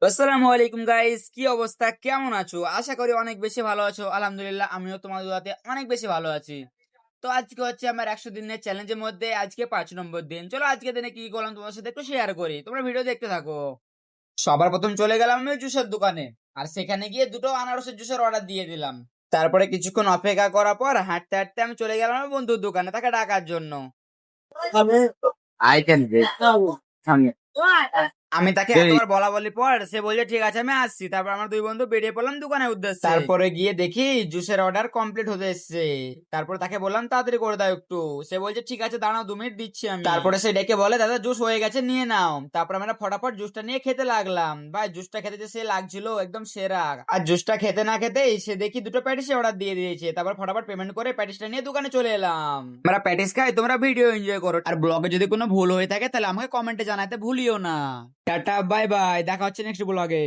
আসসালামু আলাইকুম গাইস, কি অবস্থা, কেমন আছো? আশা করি অনেক বেশি ভালো আছো। আলহামদুলিল্লাহ, আমিও তোমাদের দোয়াতে অনেক বেশি ভালো আছি। তো আজকে হচ্ছে আমার 100 দিনের চ্যালেঞ্জের মধ্যে আজকে 5 নম্বর দিন। চলো আজকে দিনে কি করলাম তোমার সাথে একটু শেয়ার করি, তোমরা ভিডিও দেখতে থাকো। সবার প্রথম চলে গেলাম আমি জুসের দোকানে, আর সেখানে গিয়ে দুটো আনারসের জুসের অর্ডার দিয়ে দিলাম। তারপরে কিছুক্ষণ অপেক্ষা করার পর হাঁটতে হাঁটতে আমি চলে গেলাম আমার বন্ধুর দোকানে তাকে ডাকার জন্য। I can get some. আমি তাকে এতবার বলা বলি পর সে বলছে ঠিক আছে আমি আসছি। তারপর আমরা দুই বন্ধু বেরিয়ে পড়লাম দোকানের উদ্দেশ্যে। তারপরে গিয়ে দেখি জুসের অর্ডার কমপ্লিট হতে এসছে। তারপর তাকে বললাম তাড়াতাড়ি করে দাও একটু। সে বলছে ঠিক আছে দাঁড়াও 2 মিনিট দিচ্ছি আমি। তারপরে সে ডেকে বলে দাদা জুস হয়ে গেছে নিয়ে নাও। তারপর আমরা ফটাফট জুসটা নিয়ে খেতে লাগলাম। ভাই জুসটা খেতে যে সে লাগছিল একদম সেরা। আর জুসটা খেতে না খেতেই সে দেখি দুটো প্যাটিস অর্ডার দিয়ে দিয়েছে। তারপর ফটাফট পেমেন্ট করে প্যাটিসটা নিয়ে দোকানে চলে এলাম। আমরা প্যাটিস খাই, তোমরা ভিডিও এনজয় করো। আর ব্লগে যদি কোনো ভুল হয়ে থাকে তাহলে আমাকে কমেন্টে জানাতে ভুলিও না। টাটা বাই বাই, দেখা হচ্ছে নেক্সট ব্লগে।